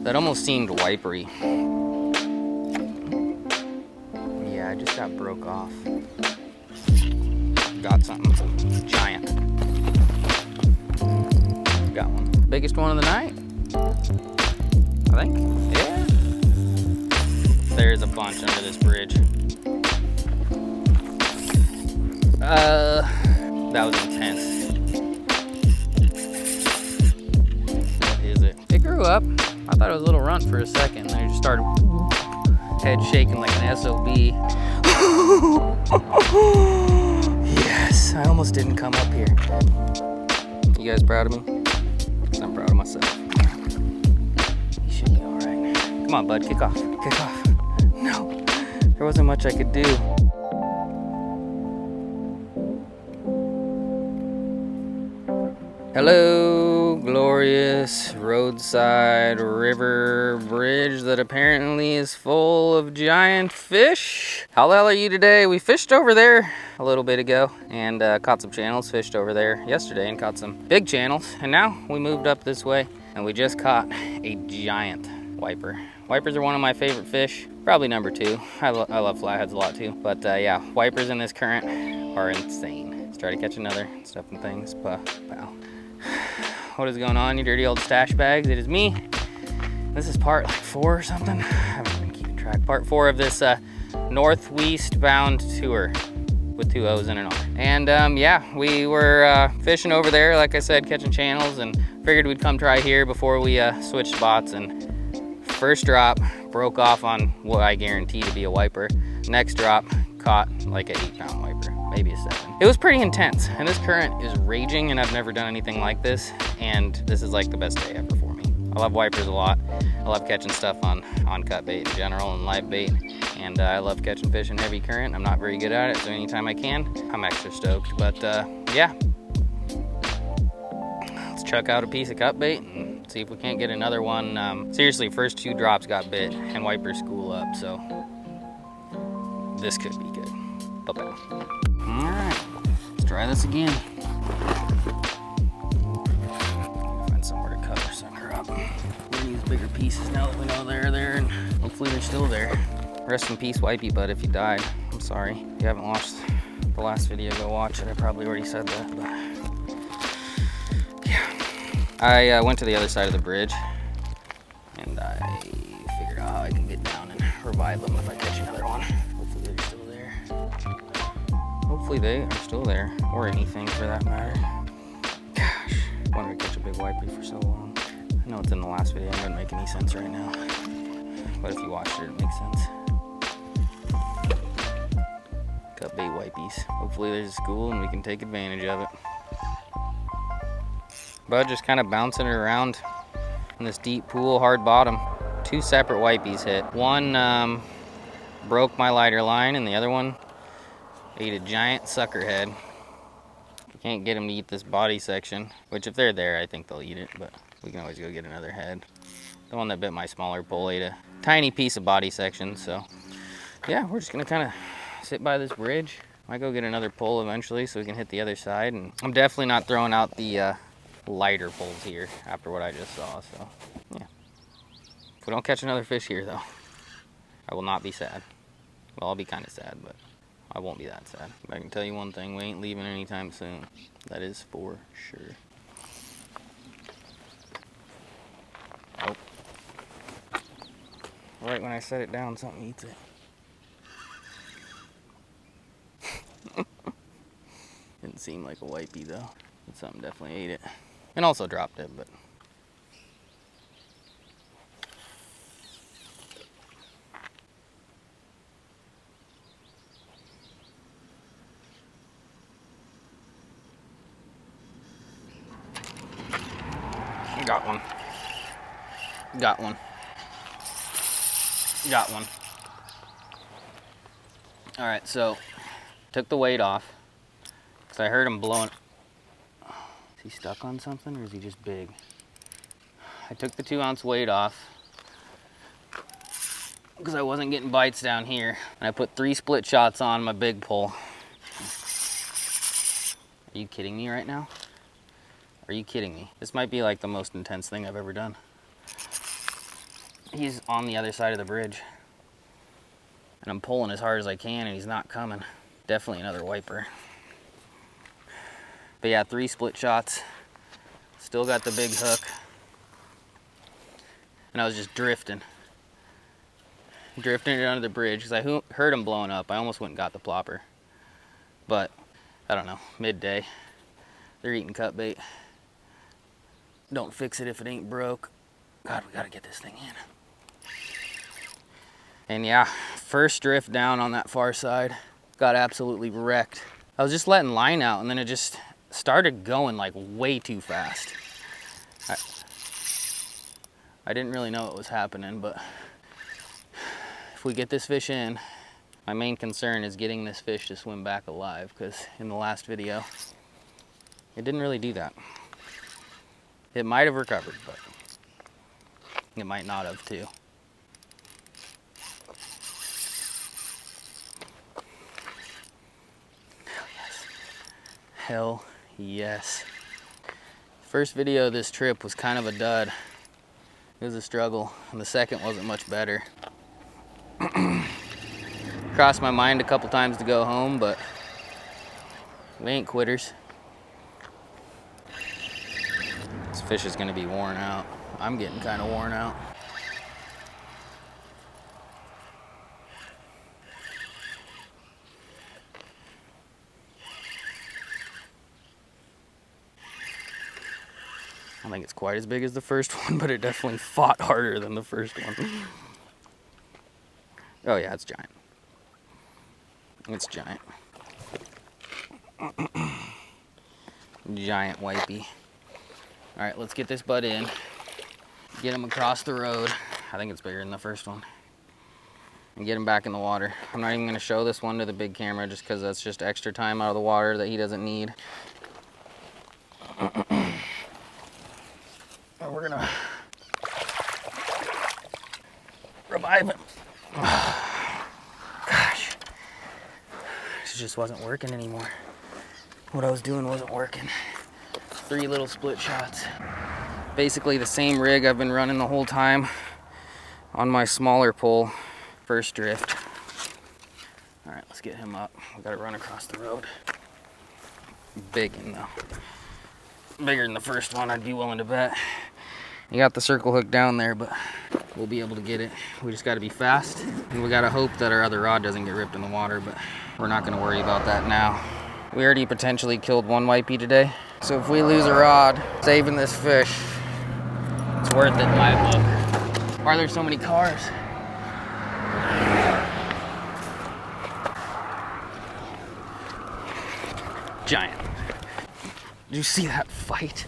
That almost seemed wipery. Yeah, I just got broke off. Got something giant. Got one. Biggest one of the night, I think. Yeah. There's a bunch under this bridge. That was intense. What is it? It grew up. I thought it was a little runt for a second, and then it just started head shaking like an SOB. Yes, I almost didn't come up here. You guys proud of me? I'm proud of myself. You should be all right. Come on, bud, kick off. Kick off. No, there wasn't much I could do. Hello, glorious roadside river bridge that apparently is full of giant fish. How the hell are you today? We fished over there a little bit ago and caught some channels, fished over there yesterday and caught some big channels. And now we moved up this way and we just caught a giant wiper. Wipers are one of my favorite fish, probably number 2. I love flatheads a lot too, but yeah, wipers in this current are insane. Let's try to catch another, stuff and things, but wow. What is going on, you dirty old stash bags? It is me. This is part like 4 or something. I haven't been keeping track. Part 4 of this northeast bound tour with 2 O's and an R. And yeah, we were fishing over there, like I said, catching channels, and figured we'd come try here before we switched spots. And first drop broke off on what I guarantee to be a wiper. Next drop caught like an 8-pound wiper, maybe a 7. It was pretty intense, and this current is raging, and I've never done anything like this, and this is like the best day ever for me. I love wipers a lot. I love catching stuff on cut bait in general and live bait, and I love catching fish in heavy current. I'm not very good at it, so anytime I can, I'm extra stoked. But yeah, let's chuck out a piece of cut bait and see if we can't get another one. Seriously, first 2 drops got bit, and wipers school up, so this could be good. Bye-bye. All right, let's try this again. Find somewhere to cut our sucker up. We're gonna use bigger pieces now that we know they're there, and hopefully they're still there. Rest in peace, Wipey Bud, if you died. I'm sorry. If you haven't watched the last video, go watch it. I probably already said that, but yeah. I went to the other side of the bridge, and I figured out how I can get down and revive them if I catch another one. Hopefully they're still there. Hopefully they are still there, or anything for that matter. Gosh, I wanted to catch a big wipey for so long. I know it's in the last video, it doesn't make any sense right now. But if you watched it, it makes sense. Cut bait wipies. Hopefully there's a school and we can take advantage of it. Bud just kind of bouncing it around in this deep pool, hard bottom. 2 separate wipies hit. One broke my lighter line, and the other one ate a giant sucker head. We can't get them to eat this body section, which if they're there, I think they'll eat it, but we can always go get another head. The one that bit my smaller pole ate a tiny piece of body section, so yeah, we're just gonna kind of sit by this bridge. Might go get another pole eventually so we can hit the other side, and I'm definitely not throwing out the lighter poles here after what I just saw, so yeah. If we don't catch another fish here though, I will not be sad. Well, I'll be kind of sad, but I won't be that sad. I can tell you one thing, we ain't leaving anytime soon. That is for sure. Oh. Right when I set it down, something eats it. Didn't seem like a wipey though. But something definitely ate it. And also dropped it, but got one. Got one. Got one. All right, so took the weight off because I heard him blowing. Is he stuck on something or is he just big? I took the 2-ounce weight off because I wasn't getting bites down here, and I put 3 split shots on my big pole. Are you kidding me right now? Are you kidding me? This might be like the most intense thing I've ever done. He's on the other side of the bridge. And I'm pulling as hard as I can and he's not coming. Definitely another wiper. But yeah, 3 split shots. Still got the big hook. And I was just drifting it under the bridge because I heard him blowing up. I almost went and got the plopper. But, I don't know, midday. They're eating cut bait. Don't fix it if it ain't broke. God, we gotta get this thing in. And yeah, first drift down on that far side. Got absolutely wrecked. I was just letting line out and then it just started going like way too fast. I didn't really know what was happening, but if we get this fish in, my main concern is getting this fish to swim back alive, because in the last video, it didn't really do that. It might have recovered, but it might not have too. Hell yes. Hell yes. First video of this trip was kind of a dud. It was a struggle, and the second wasn't much better. Crossed my mind a couple times to go home, but we ain't quitters. This fish is gonna be worn out. I'm getting kind of worn out. I don't think it's quite as big as the first one, but it definitely fought harder than the first one. Oh yeah, it's giant. It's giant. Giant wipey. All right, let's get this bud in. Get him across the road. I think it's bigger than the first one. And get him back in the water. I'm not even gonna show this one to the big camera just because that's just extra time out of the water that he doesn't need. We're gonna revive him. Gosh, this just wasn't working anymore. What I was doing wasn't working. 3 little split shots. Basically the same rig I've been running the whole time on my smaller pole. First drift. All right, let's get him up. We gotta run across the road. Big one though. Bigger than the first one, I'd be willing to bet. You got the circle hook down there, but we'll be able to get it. We just got to be fast, and we got to hope that our other rod doesn't get ripped in the water, but we're not going to worry about that now. We already potentially killed 1 wipey today, so if we lose a rod, saving this fish, it's worth it in my book. Why are there so many cars? Giant. Did you see that fight?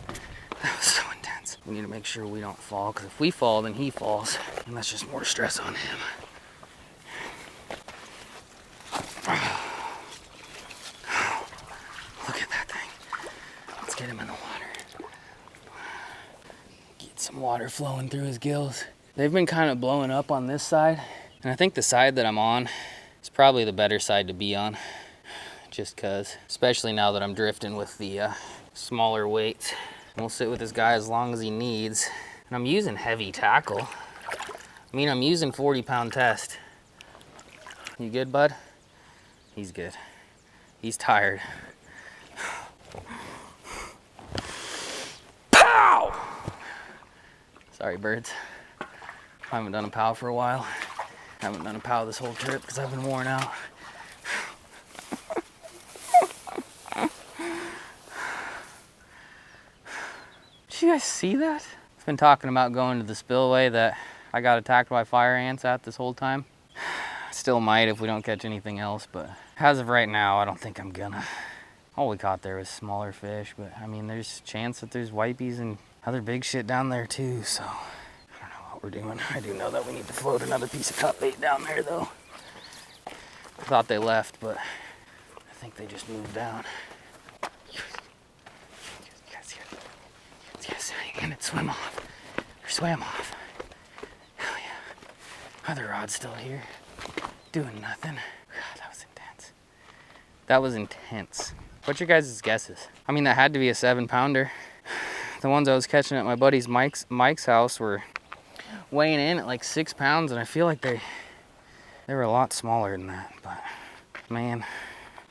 That was so intense. We need to make sure we don't fall, because if we fall, then he falls, and that's just more stress on him. Look at that thing. Let's get him in the water. Get some water flowing through his gills. They've been kind of blowing up on this side, and I think the side that I'm on is probably the better side to be on, just because, especially now that I'm drifting with the smaller weights. We'll sit with this guy as long as he needs. And I'm using heavy tackle. I mean, I'm using 40-pound test. You good, bud? He's good. He's tired. Pow! Sorry, birds. I haven't done a pow for a while. I haven't done a pow this whole trip because I've been worn out. Did you guys see that? I've been talking about going to the spillway that I got attacked by fire ants at this whole time. Still might if we don't catch anything else, but as of right now, I don't think I'm gonna. All we caught there was smaller fish, but I mean, there's a chance that there's wipies and other big shit down there too, so I don't know what we're doing. I do know that we need to float another piece of cut bait down there though. I thought they left, but I think they just moved down. Yes, and it swam off. Or swam off. Hell yeah. Other rod's still here. Doing nothing. God, that was intense. That was intense. What's your guys' guesses? I mean, that had to be a 7-pounder. The ones I was catching at my buddy's Mike's house were weighing in at like 6 pounds, and I feel like they were a lot smaller than that. But man,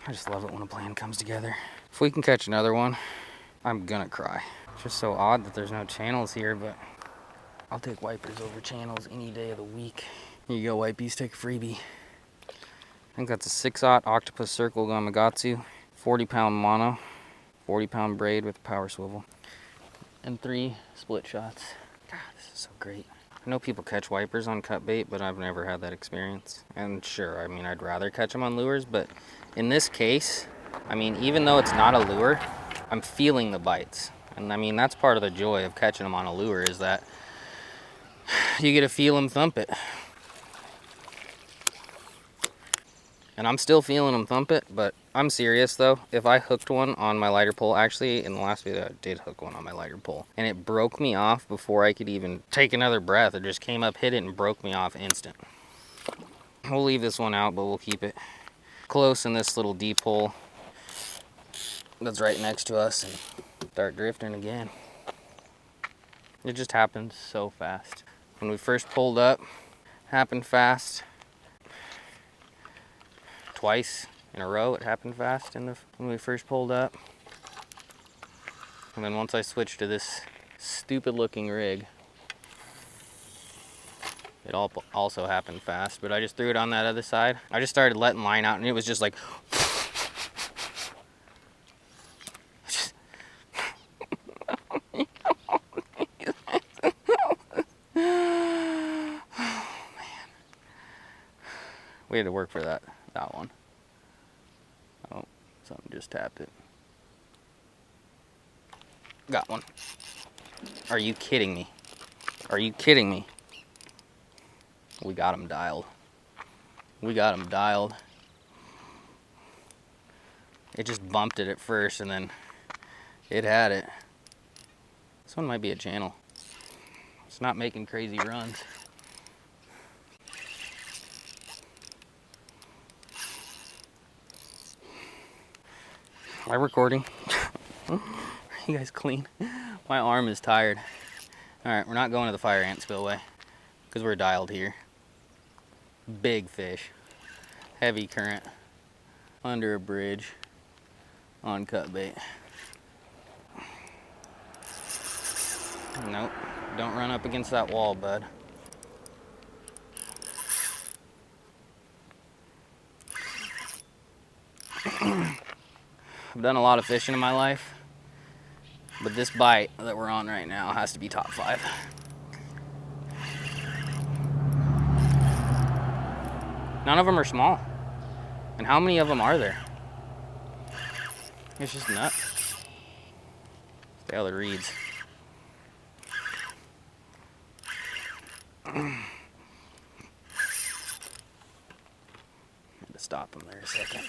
I just love it when a plan comes together. If we can catch another one, I'm gonna cry. It's just so odd that there's no channels here, but I'll take wipers over channels any day of the week. Here you go, wipies, take a freebie. I think that's a 6/0 octopus circle Gamakatsu, 40-pound mono, 40-pound braid with a power swivel, and 3 split shots. God, this is so great. I know people catch wipers on cut bait, but I've never had that experience. And sure, I mean, I'd rather catch them on lures, but in this case, I mean, even though it's not a lure, I'm feeling the bites. And I mean, that's part of the joy of catching them on a lure, is that you get to feel them thump it. And I'm still feeling them thump it, but I'm serious though. If I hooked one on my lighter pole, actually in the last video I did hook one on my lighter pole, and it broke me off before I could even take another breath. It just came up, hit it, and broke me off instant. We'll leave this one out, but we'll keep it close in this little deep hole that's right next to us and start drifting again. It just happened so fast. When we first pulled up, happened fast. Twice in a row it happened fast when we first pulled up. And then once I switched to this stupid looking rig, it also happened fast, but I just threw it on that other side. I just started letting line out and it was just like we had to work for that one. Oh, something just tapped it. Got one. Are you kidding me? Are you kidding me? We got him dialed. We got him dialed. It just bumped it at first and then it had it. This one might be a channel. It's not making crazy runs. Am I recording? Are you guys clean? My arm is tired. Alright, we're not going to the fire ant spillway because we're dialed here. Big fish. Heavy current. Under a bridge. On cut bait. Nope. Don't run up against that wall, bud. I've done a lot of fishing in my life, but this bite that we're on right now has to be top 5. None of them are small. And how many of them are there? It's just nuts. Stay out of the reeds. I had to stop him there a second.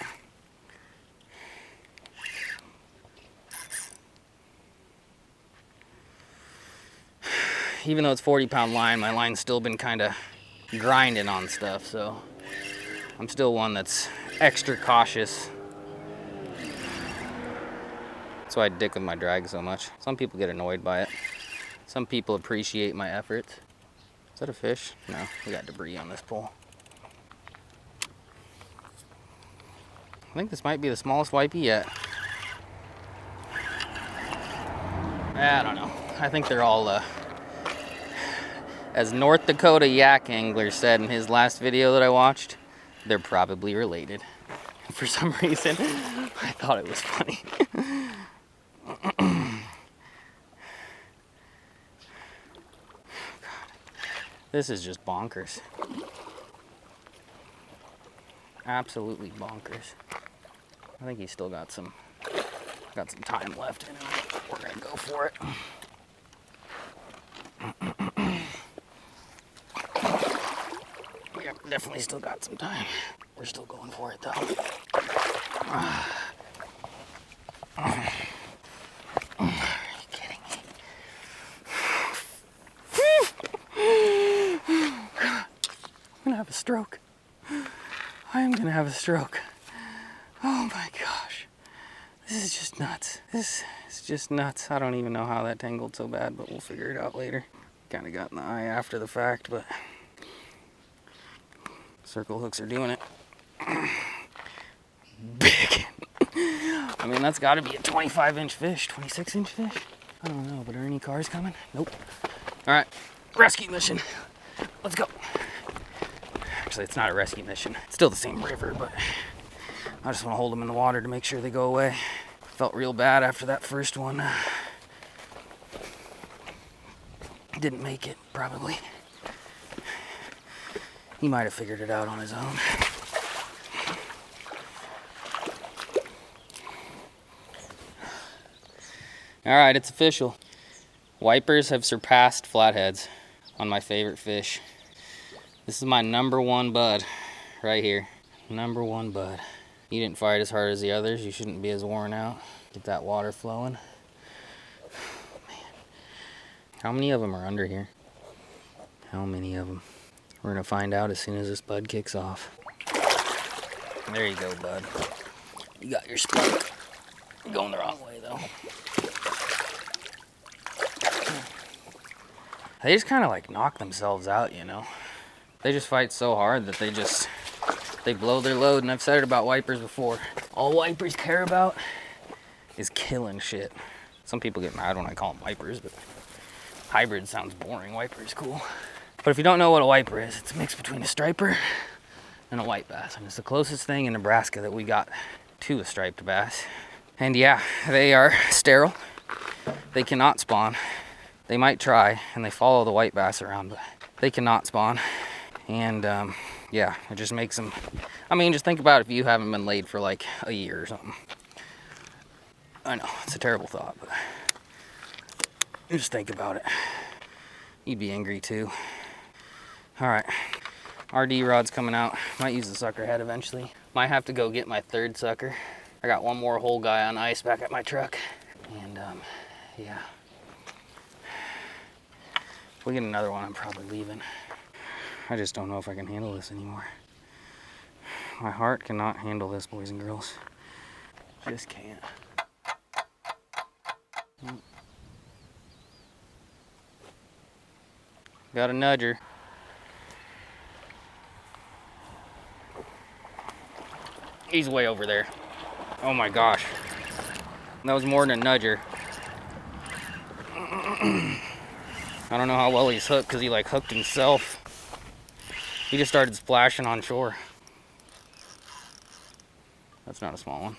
Even though it's 40-pound line, my line's still been kind of grinding on stuff, so I'm still one that's extra cautious. That's why I dick with my drag so much. Some people get annoyed by it. Some people appreciate my efforts. Is that a fish? No, we got debris on this pole. I think this might be the smallest wipey yet. I don't know. I think they're all as North Dakota yak angler said in his last video that I watched, they're probably related. For some reason, I thought it was funny. God. This is just bonkers. Absolutely bonkers. I think he's still got some time left in him. We're gonna go for it. Yep, definitely still got some time. We're still going for it though. Are you kidding me? I'm gonna have a stroke. I am gonna have a stroke. Oh my gosh. This is just nuts. This is just nuts. I don't even know how that tangled so bad, but we'll figure it out later. Kind of got in the eye after the fact, but circle hooks are doing it. Big. I mean, that's got to be a 25-inch fish, 26-inch fish. I don't know, but are any cars coming? Nope. All right, rescue mission. Let's go. Actually, it's not a rescue mission. It's still the same river, but I just want to hold them in the water to make sure they go away. Felt real bad after that first one. Didn't make it, probably. He might have figured it out on his own. All right, it's official. Wipers have surpassed flatheads on my favorite fish. This is my #1 bud right here. #1 bud. You didn't fight as hard as the others. You shouldn't be as worn out. Get that water flowing. Man. How many of them are under here? How many of them? We're gonna find out as soon as this bud kicks off. There you go, bud. You got your spike. You're going the wrong way, though. They just kind of like knock themselves out, you know? They just fight so hard that they blow their load, and I've said it about wipers before. All wipers care about is killing shit. Some people get mad when I call them wipers, but hybrid sounds boring. Wiper is cool. But if you don't know what a wiper is, it's a mix between a striper and a white bass. And it's the closest thing in Nebraska that we got to a striped bass. And yeah, they are sterile. They cannot spawn. They might try, and they follow the white bass around, but they cannot spawn. And yeah, it just makes them, I mean, just think about if you haven't been laid for like a year or something. I know, it's a terrible thought, but just think about it. You'd be angry too. All right, RD rod's coming out. Might use the sucker head eventually. Might have to go get my 3rd sucker. I got one more whole guy on ice back at my truck. And yeah. If we get another one, I'm probably leaving. I just don't know if I can handle this anymore. My heart cannot handle this, boys and girls. Just can't. Got a nudger. He's way over there. Oh my gosh. That was more than a nudger. I don't know how well he's hooked because he like hooked himself. He just started splashing on shore. That's not a small one.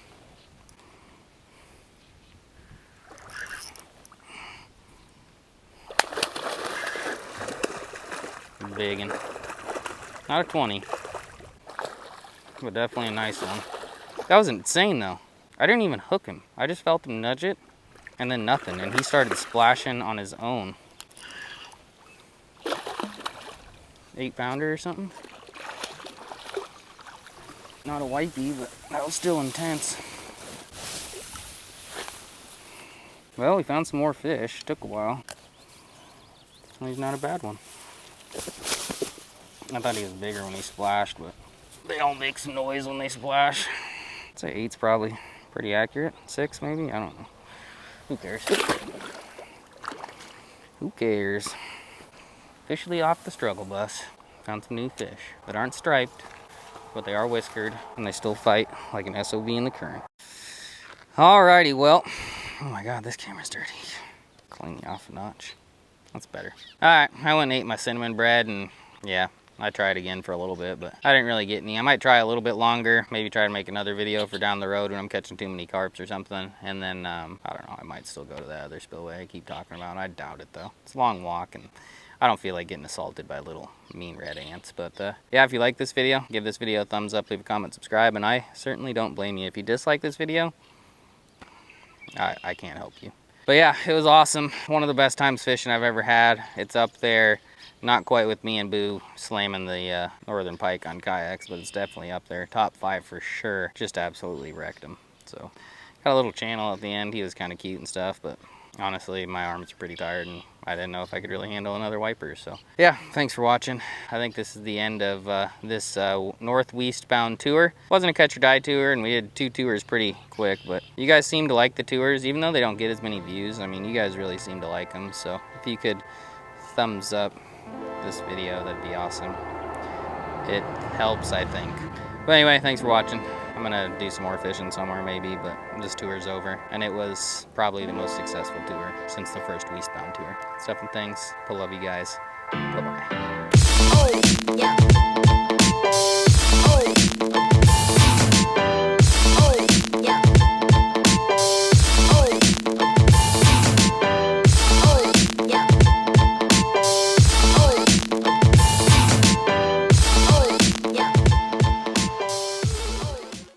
Biggin'. Not a 20. But definitely a nice one. That was insane though. I didn't even hook him. I just felt him nudge it and then nothing. And he started splashing on his own. 8-pounder or something. Not a wipey, but that was still intense. Well, we found some more fish. Took a while. Well, he's not a bad one. I thought he was bigger when he splashed, but they all make some noise when they splash. I'd say 8's probably pretty accurate. 6 maybe? I don't know. Who cares? Who cares? Officially off the struggle bus. Found some new fish that aren't striped, but they are whiskered, and they still fight like an SOB in the current. Alrighty, well, oh my god, this camera's dirty. Clean me off a notch. That's better. Alright, I went and ate my cinnamon bread, and yeah, I tried again for a little bit, but I didn't really get any. I might try a little bit longer, maybe try to make another video for down the road when I'm catching too many carps or something, and then, I don't know, I might still go to that other spillway I keep talking about. I doubt it, though. It's a long walk, and I don't feel like getting assaulted by little mean red ants. But yeah, if you like this video, give this video a thumbs up, leave a comment, subscribe, and I certainly don't blame you. If you dislike this video, I can't help you. But yeah, it was awesome. One of the best times fishing I've ever had. It's up there. Not quite with me and Boo slamming the northern pike on kayaks, but it's definitely up there. Top 5 for sure. Just absolutely wrecked him. So, got a little channel at the end. He was kind of cute and stuff, but honestly, my arms are pretty tired, and I didn't know if I could really handle another wiper. So, yeah, thanks for watching. I think this is the end of this northwest bound tour. It wasn't a catch or die tour, and we did 2 tours pretty quick, but you guys seem to like the tours, even though they don't get as many views. I mean, you guys really seem to like them, so if you could thumbs up this video, that'd be awesome. It helps, I think. But anyway, thanks for watching. I'm gonna do some more fishing somewhere maybe, but this tour's over. And it was probably the most successful tour since the first Westbound tour. Stuff and things. I love you guys. Bye-bye. Oh, yeah.